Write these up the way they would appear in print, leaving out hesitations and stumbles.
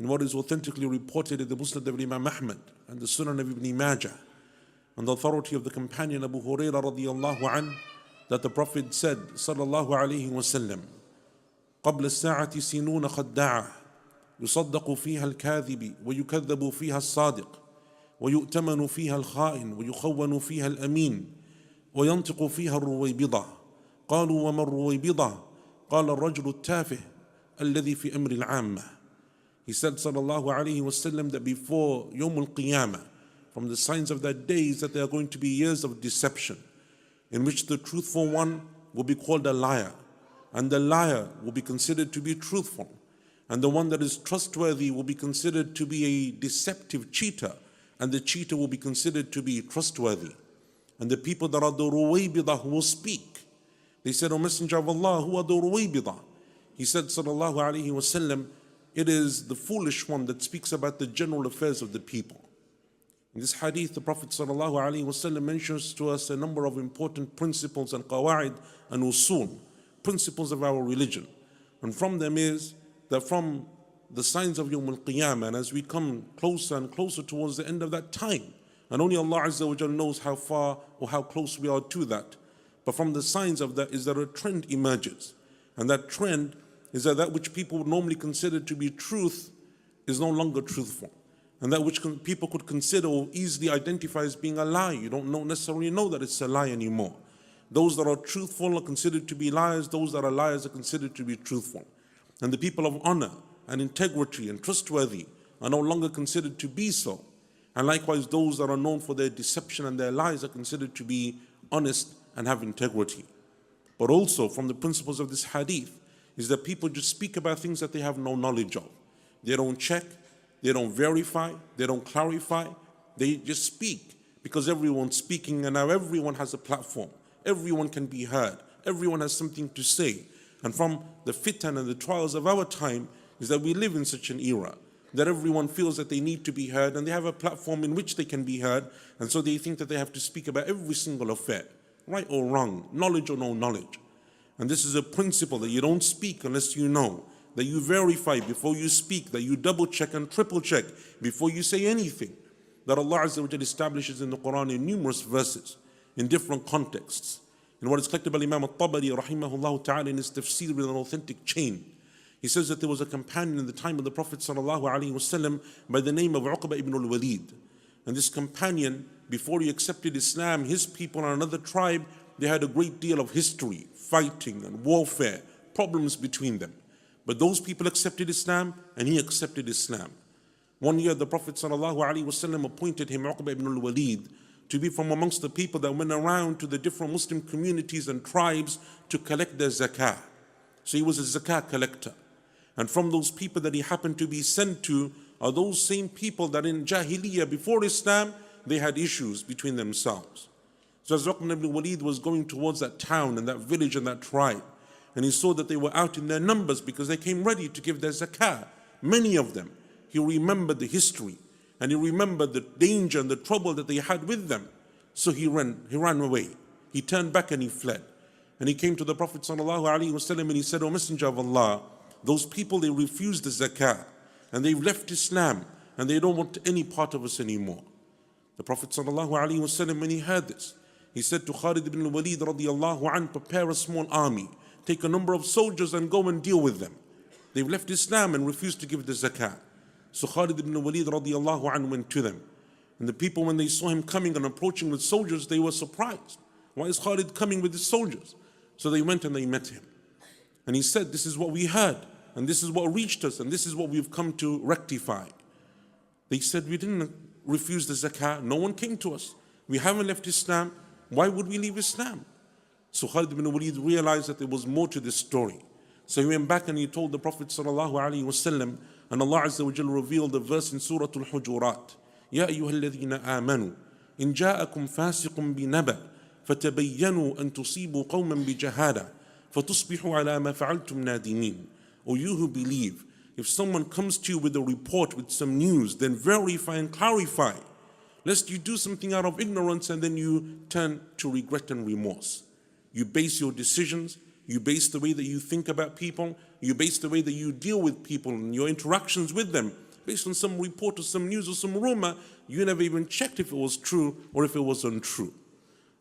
in what is authentically reported in the Musnad of Imam Ahmad and the Sunan of Ibn Majah, on the authority of the companion Abu Hurairah radiyallahu an, that the Prophet said, sallallahu alayhi wa sallam, قبل الساعة سنون خداعة يصدق فيها الكاذب ويكذب فيها الصادق ويؤتمن فيها الخائن ويخون فيها الأمين وينطق فيها الرويبضة قالوا وما الرويبضة قال الرجل التافه الذي في أمر العامة. He said sallallahu alayhi wa sallam that before Yawm al-Qiyamah, from the signs of that day is that there are going to be years of deception in which the truthful one will be called a liar, and the liar will be considered to be truthful, and the one that is trustworthy will be considered to be a deceptive cheater, and the cheater will be considered to be trustworthy. And the people that are the ruwaybidah who will speak, they said, O Messenger of Allah, who are the ruwaybidah? He said sallallahu alayhi wa sallam, it is the foolish one that speaks about the general affairs of the people. In this hadith, the Prophet sallallahu alaihi wasallam mentions to us a number of important principles and qawa'id and usul, principles of our religion. And from them is that from the signs of Yawm al-Qiyamah, and as we come closer and closer towards the end of that time, and only Allah Azza wa Jal knows how far or how close we are to that, but from the signs of that is that a trend emerges. And that trend is that which people would normally consider to be truth is no longer truthful. And that which people could consider or easily identify as being a lie, you don't necessarily know that it's a lie anymore. Those that are truthful are considered to be liars, those that are liars are considered to be truthful. And the people of honor and integrity and trustworthy are no longer considered to be so. And likewise, those that are known for their deception and their lies are considered to be honest and have integrity. But also from the principles of this hadith is that people just speak about things that they have no knowledge of. They don't check, they don't verify, they don't clarify, they just speak because everyone's speaking, and now everyone has a platform. Everyone can be heard. Everyone has something to say. And from the fitan and the trials of our time is that we live in such an era that everyone feels that they need to be heard and they have a platform in which they can be heard, and so they think that they have to speak about every single affair, right or wrong, knowledge or no knowledge. And this is a principle that you don't speak unless you know, that you verify before you speak, that you double check and triple check before you say anything, that Allah Azza wa Jalla establishes in the Quran in numerous verses, in different contexts. In what is collected by Imam al-Tabari rahimahullah ta'ala in his tafsir with an authentic chain, he says that there was a companion in the time of the Prophet sallallahu alaihi wasallam by the name of Uqba ibn al-Walid. And this companion, before he accepted Islam, his people and another tribe, they had a great deal of history, fighting and warfare, problems between them. But those people accepted Islam and he accepted Islam. One year the Prophet ﷺ appointed him, Uqba ibn al-Walid, to be from amongst the people that went around to the different Muslim communities and tribes to collect their zakah. So he was a zakah collector. And from those people that he happened to be sent to are those same people that in Jahiliyyah, before Islam, they had issues between themselves. So as Uqba ibn al-Walid was going towards that town and that village and that tribe, and he saw that they were out in their numbers because they came ready to give their zakah, many of them, he remembered the history and he remembered the danger and the trouble that they had with them. So he ran away. He turned back and he fled. And he came to the Prophet ﷺ and he said, O Messenger of Allah, those people, they refused the zakah and they've left Islam and they don't want any part of us anymore. The Prophet ﷺ, when he heard this, he said to Khalid ibn al-Walid radiyallahu anh, prepare a small army, take a number of soldiers and go and deal with them. They've left Islam and refused to give the zakah. So Khalid ibn al-Walid radiyallahu anh went to them. And the people, when they saw him coming and approaching with soldiers, they were surprised. Why is Khalid coming with his soldiers? So they went and they met him. And he said, this is what we heard, and this is what reached us, and this is what we've come to rectify. They said, we didn't refuse the zakah. No one came to us. We haven't left Islam. Why would we leave Islam? So Khalid ibn Walid realized that there was more to this story. So he went back and he told the Prophet sallallahu alaihi wasallam, and Allah Azza wa Jalla revealed the verse in Surah Al-Hujurat. يا أيها الذين آمنوا إن جاءكم فاسق بنبأ فتبينوا أن تصيبوا قوما بجهالة فتصبحوا على ما فعلتم نادمين. O you who believe, if someone comes to you with a report, with some news, then verify and clarify, lest you do something out of ignorance and then you turn to regret and remorse. You base your decisions, you base the way that you think about people, you base the way that you deal with people and your interactions with them based on some report or some news or some rumor, you never even checked if it was true or if it was untrue.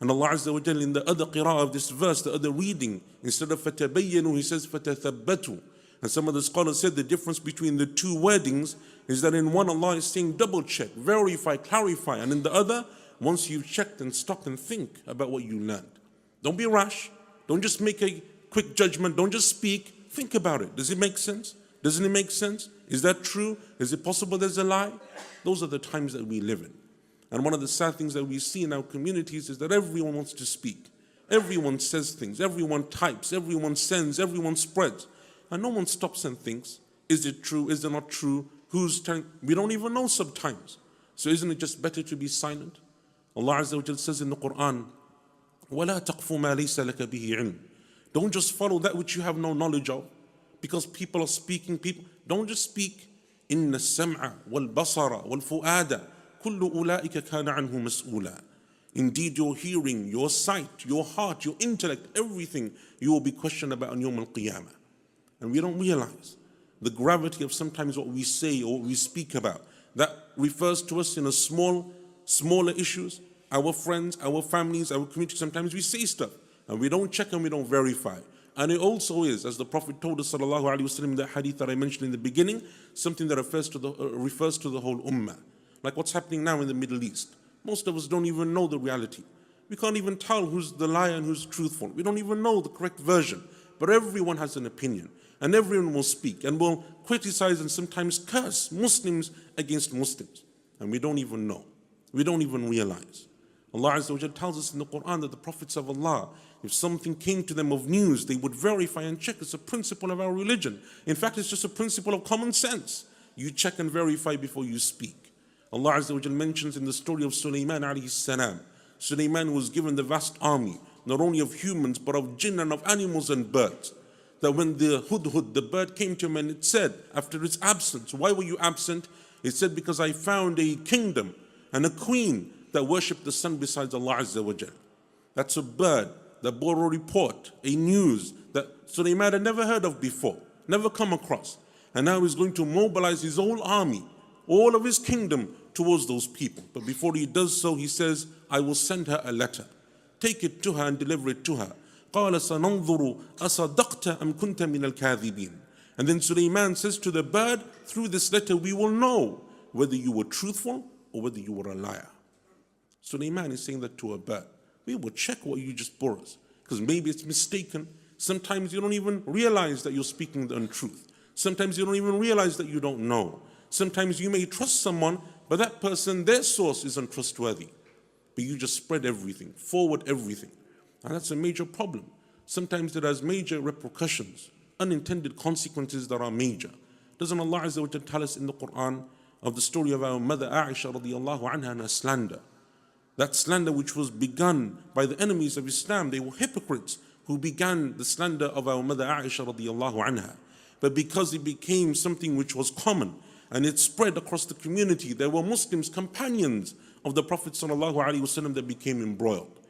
And Allah Azza wa Jalla in the other qira'ah of this verse, the other reading, instead of فَتَبَيَّنُوا, He says فَتَثَبَّتُوا. And some of the scholars said the difference between the two wordings is that in one Allah is saying double check, verify, clarify, and in the other, once you've checked and stopped and think about what you learned. Don't be rash. Don't just make a quick judgment. Don't just speak. Think about it. Does it make sense? Doesn't it make sense? Is that true? Is it possible there's a lie? Those are the times that we live in. And one of the sad things that we see in our communities is that everyone wants to speak. Everyone says things. Everyone types. Everyone sends. Everyone spreads. And no one stops and thinks, is it true? Is it not true? Who's telling? We don't even know sometimes. So isn't it just better to be silent? Allah Azza wa Jalla says in the Qur'an, وَلَا تَقْفُ مَا لَيْسَ لَكَ بِهِ عِلْمٍ. Don't just follow that which you have no knowledge of. Because people are speaking, don't just speak. إِنَّ السَّمْعَ وَالْبَصَرَ وَالْفُؤَادَ كُلُّ أُولَٰئِكَ كَانَ عَنْهُ مَسْئُولًا. Indeed, your hearing, your sight, your heart, your intellect, everything, you will be questioned about on Yawm al-Qiyamah. And we don't realize the gravity of sometimes what we say or what we speak about. That refers to us in a smaller issues. Our friends, our families, our community, sometimes we say stuff and we don't check and we don't verify. And it also is, as the Prophet told us, sallallahu alaihi wasallam, in the hadith that I mentioned in the beginning, something that refers to the whole ummah. Like what's happening now in the Middle East. Most of us don't even know the reality. We can't even tell who's the liar and who's truthful. We don't even know the correct version. But everyone has an opinion. And everyone will speak and will criticize and sometimes curse Muslims against Muslims. And we don't even know. We don't even realize. Allah Azza wa Jalla tells us in the Qur'an that the prophets of Allah, if something came to them of news, they would verify and check. It's a principle of our religion. In fact, it's just a principle of common sense. You check and verify before you speak. Allah Azza wa Jalla mentions in the story of Sulaiman alayhi salam. Sulaiman was given the vast army, not only of humans, but of jinn and of animals and birds. That when the hudhud, the bird, came to him and it said, after its absence, why were you absent? It said, because I found a kingdom and a queen that worshipped the sun besides Allah Azza wa Jal. That's a bird that bore a report, a news that Sulaiman had never heard of before, never come across. And now he's going to mobilize his whole army, all of his kingdom towards those people. But before he does so, he says, I will send her a letter. Take it to her and deliver it to her. قَالَ سَنَنْظُرُ أَصَدَقْتَ أَمْ كُنْتَ مِنَ الْكَاذِبِينَ. And then Sulaiman says to the bird, through this letter we will know whether you were truthful or whether you were a liar. Sulaiman is saying that to a bird. We will check what you just brought us, because maybe it's mistaken. Sometimes you don't even realize that you're speaking the untruth. Sometimes you don't even realize that you don't know. Sometimes you may trust someone, but that person, their source is untrustworthy. But you just spread everything, forward everything. And that's a major problem. Sometimes it has major repercussions, unintended consequences that are major. Doesn't Allah Azza wa Jalla tell us in the Qur'an of the story of our mother Aisha radiallahu anha and her slander? That slander which was begun by the enemies of Islam. They were hypocrites who began the slander of our mother Aisha radiallahu anha. But because it became something which was common and it spread across the community, there were Muslims, companions of the Prophet sallallahu alaihi wasallam, that became embroiled.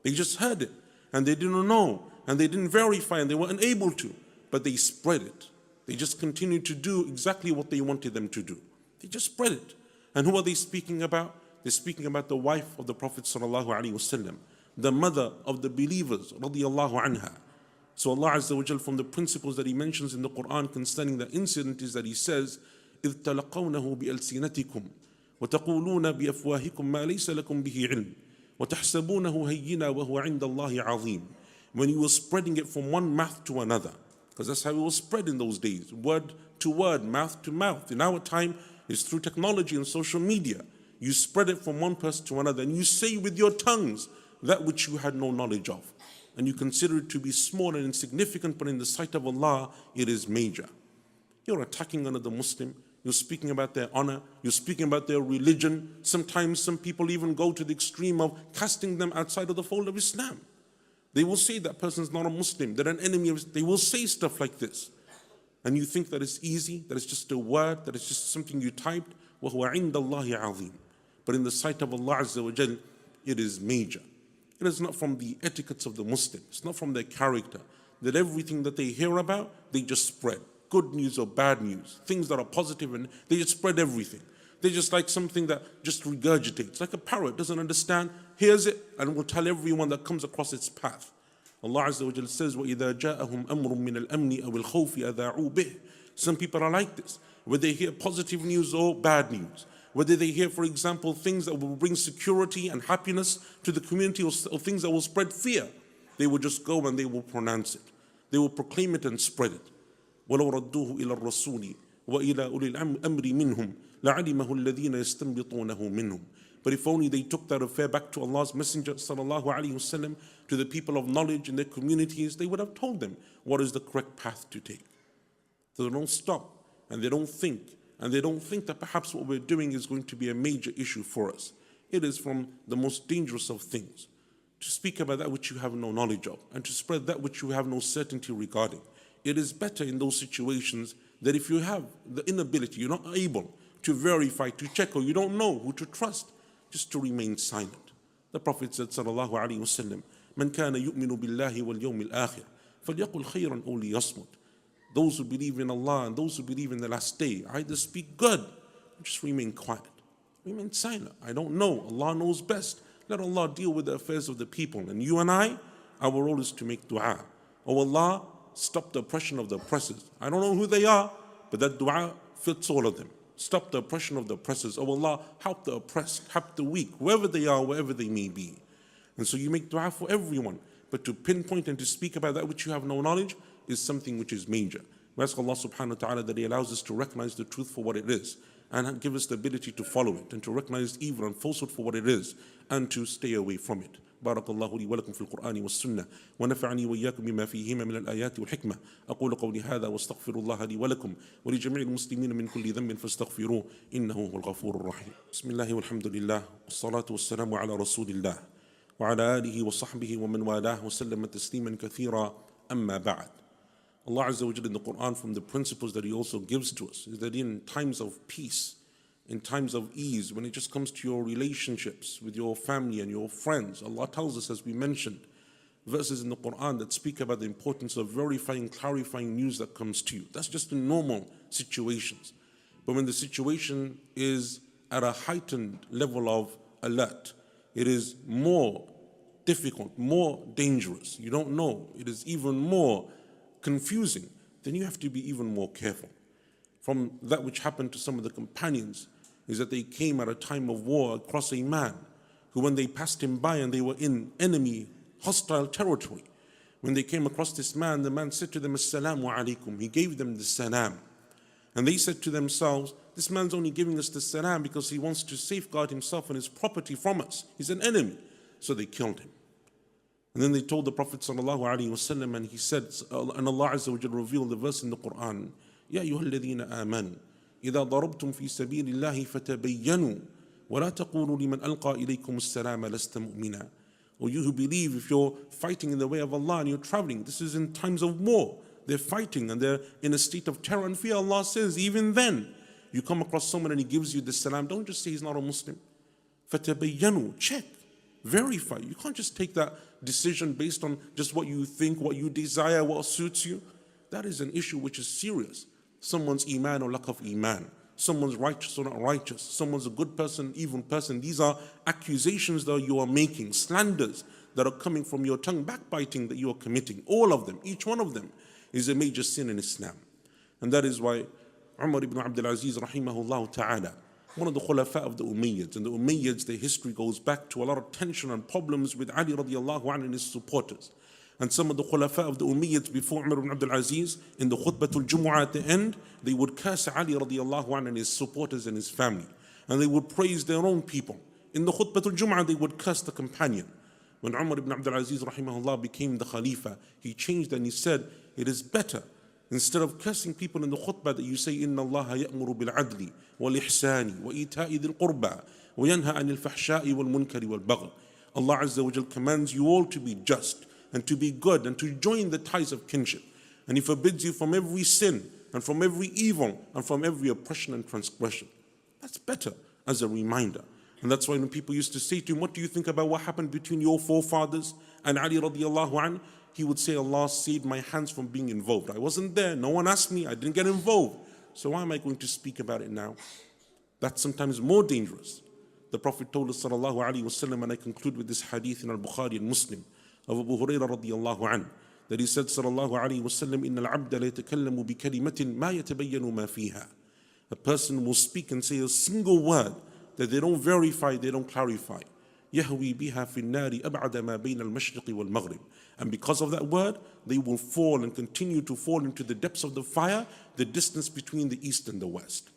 They just heard it and they didn't know and they didn't verify and they were unable to, but they spread it. They just continued to do exactly what they wanted them to do. They just spread it. And who are they speaking about? They're speaking about the wife of the Prophet sallallahu alaihi wasallam, the mother of the believers radiyallahu anha. So Allah Azza wa Jal, from the principles that He mentions in the Quran concerning the incident, is that He says, إِذْ تَلَقَوْنَهُ بِأَلْسِنَتِكُمْ وَتَقُولُونَ بِأَفْوَاهِكُمْ مَا لَيْسَ لَكُمْ بِهِ عِلْمٍ وَتَحْسَبُونَهُ هَيِّنًا وَهُوَ عِنْدَ اللَّهِ عَظِيمٌ. When you were spreading it from one mouth to another, because that's how it was spread in those days, word to word, mouth to mouth. In our time, it's through technology and social media. You spread it from one person to another, and you say with your tongues that which you had no knowledge of. And you consider it to be small and insignificant, but in the sight of Allah, it is major. You're attacking another Muslim. You're speaking about their honor. You're speaking about their religion. Sometimes some people even go to the extreme of casting them outside of the fold of Islam. They will say that person's not a Muslim, they're an enemy of Islam. They will say stuff like this. And you think that it's easy, that it's just a word, that it's just something you typed. وَهُوَ عِنْدَ اللَّهِ عَظِيمٌ. But in the sight of Allah Azza wa Jal, it is major. It is not from the etiquettes of the Muslim. It's not from their character. That everything that they hear about, they just spread. good news or bad news, things that are positive, and they just spread everything. They're just like something that just regurgitates, like a parrot, doesn't understand, hears it, and will tell everyone that comes across its path. Allah Azza wa Jal says, وَإِذَا جَاءَهُمْ أَمْرٌ مِّنَ الْأَمْنِ أَوِ الْخَوْفِ أَذَاعُوا بِهِ. Some people are like this, whether they hear positive news or bad news. Whether they hear, for example, things that will bring security and happiness to the community, or things that will spread fear, they will just go and they will pronounce it. They will proclaim it and spread it. وَلَوْ رَدُّوهُ إِلَى الرَّسُولِ وَإِلَى أُولِي الْأَمْرِ مِنْهُمْ لَعَلِمَهُ الَّذِينَ يَسْتَنبِطُونَهُ مِنْهُمْ. But if only they took that affair back to Allah's Messenger sallallahu alaihi wasallam, to the people of knowledge in their communities, they would have told them what is the correct path to take. So they don't stop and they don't think, and they don't think that perhaps what we're doing is going to be a major issue for us. It is from the most dangerous of things to speak about that which you have no knowledge of, and to spread that which you have no certainty regarding. It is better in those situations that if you have the inability, you're not able to verify, to check, or you don't know who to trust, just to remain silent. The Prophet said, sallallahu alaihi wasallam, "Man kana yu'minu billahi wal yawmil akhir, falyaqul khayran aw liyasmut." Those who believe in Allah and those who believe in the last day, either speak good or just remain quiet. Remain silent. I don't know. Allah knows best. Let Allah deal with the affairs of the people. And you and I, our role is to make dua. Oh Allah, stop the oppression of the oppressors. I don't know who they are, but that dua fits all of them. Stop the oppression of the oppressors. Oh Allah, help the oppressed, help the weak, whoever they are, wherever they may be. And so you make dua for everyone. But to pinpoint and to speak about that which you have no knowledge is something which is major. We ask Allah subhanahu wa ta'ala that He allows us to recognize the truth for what it is, and give us the ability to follow it, and to recognize evil and falsehood for what it is, and to stay away from it. بارك الله لي ولكم في القرآن والسنة ونفعني وإياكم بما فيهما من الآيات والحكمة أقول قولي هذا واستغفر الله لي ولكم ولجميع المسلمين من كل ذنب فاستغفروه إنه هو الغفور الرحيم. بسم الله والحمد لله والصلاة والسلام على رسول الله وعلى آله وصحبه ومن والاه وسلم تسليما كثيرا أما بعد. Allah Azza wa Jalla in the Quran, from the principles that He also gives to us, is that in times of peace, in times of ease, when it just comes to your relationships with your family and your friends, Allah tells us, as we mentioned, verses in the Quran that speak about the importance of verifying, clarifying news that comes to you. That's just in normal situations. But when the situation is at a heightened level of alert, it is more difficult, more dangerous. You don't know. It is even more confusing. Then you have to be even more careful. From that which happened to some of the companions is that they came at a time of war across a man who, when they passed him by and they were in enemy, hostile territory, when they came across this man, the man said to them, "Assalamu alaikum." He gave them the salam. And they said to themselves, this man's only giving us the salam because he wants to safeguard himself and his property from us. He's an enemy. So they killed him. And then they told the Prophet sallallahu alaihi wasallam, and he said, and Allah Azza wa Jalla revealed the verse in the Quran, "Ya ayyuhal ladhina amanu, idha darabtum fi sabilillahi fatabayyanu, wa la taqulu liman alqa ilaykum as-salama lasta mu'mina." Or you who believe, if you're fighting in the way of Allah and you're traveling, this is in times of war. They're fighting and they're in a state of terror and fear. Allah says, even then, you come across someone and he gives you the salam, don't just say he's not a Muslim. Fatabayyanu, check, verify. You can't just take that decision based on just what you think, what you desire, what suits you. That is an issue which is serious. Someone's iman or lack of iman. Someone's righteous or not righteous. Someone's a good person, evil person. These are accusations that you are making, slanders that are coming from your tongue, backbiting that you are committing. All of them, each one of them is a major sin in Islam. And that is why Umar ibn Abdul Aziz rahimahullah ta'ala, one of the khulafa of the Umayyads, and the Umayyads, their history goes back to a lot of tension and problems with Ali radiallahu anhu and his supporters. And some of the khulafa of the Umayyads before Umar ibn Abdul Aziz, in the khutbatul Jumu'ah at the end, they would curse Ali radiallahu anhu and his supporters and his family. And they would praise their own people. In the khutbatul Jumu'ah, they would curse the companion. When Umar ibn Abdul Aziz rahimahullah became the Khalifa, he changed and he said, it is better, instead of cursing people in the khutbah, that you say, "Inna Allah ya'muru bil adli wal ihsani wa ita'i dhil qurba wa yanha anil fahsha'i wal munkari wal bagh." Allah Azza wa Jal commands you all to be just and to be good and to join the ties of kinship. And He forbids you from every sin and from every evil and from every oppression and transgression. That's better as a reminder. And that's why when people used to say to him, "What do you think about what happened between your forefathers and Ali radiallahu anhu?" he would say, Allah saved my hands from being involved. I wasn't there, no one asked me, I didn't get involved. So why am I going to speak about it now? That's sometimes more dangerous. The Prophet told us, sallallahu alayhi wasallam, and I conclude with this hadith in al-Bukhari and Muslim, of Abu Hurairah radiyallahu anhu, that he said, sallallahu alayhi wasallam, إِنَّ الْعَبْدَ لَا يَتَكَلَّمُ بِكَلِمَةٍ مَا يَتَبَيَّنُ مَا فِيهَا. A person will speak and say a single word that they don't verify, they don't clarify. يَهْوِي بِهَا فِي النَّارِ أَبْعَدَ مَا بَيْنَ الْمَشْرِقِ وَالْمَغْرِبِ. And because of that word, they will fall and continue to fall into the depths of the fire, the distance between the east and the west.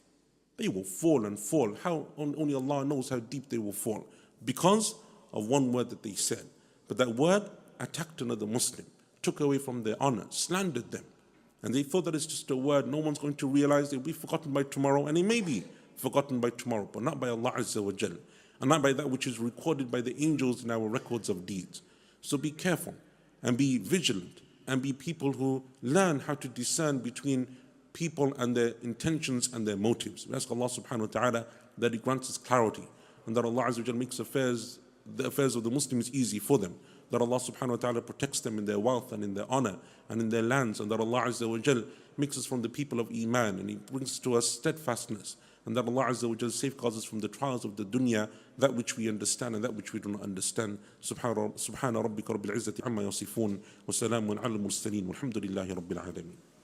They will fall and fall. How? Only Allah knows how deep they will fall. Because of one word that they said. But that word attacked another Muslim, took away from their honor, slandered them. And they thought that it's just a word, no one's going to realize, it'll be forgotten by tomorrow, and it may be forgotten by tomorrow, but not by Allah Azza wa Jal, and not by that which is recorded by the angels in our records of deeds. So be careful, and be vigilant, and be people who learn how to discern between people and their intentions and their motives. We ask Allah subhanahu wa ta'ala that He grants us clarity, and that Allah Azza wa Jal makes the affairs of the Muslims easy for them, that Allah subhanahu wa ta'ala protects them in their wealth and in their honor and in their lands, and that Allah Azza wa Jal makes us from the people of Iman, and He brings to us steadfastness, and that Allah Azza wa Jal safeguards us from the trials of the dunya, that which we understand and that which we do not understand. Subhana rabbika rabbil izzati amma yasifun, wa salamun ala al-mursaleen, walhamdulillahi rabbil alameen.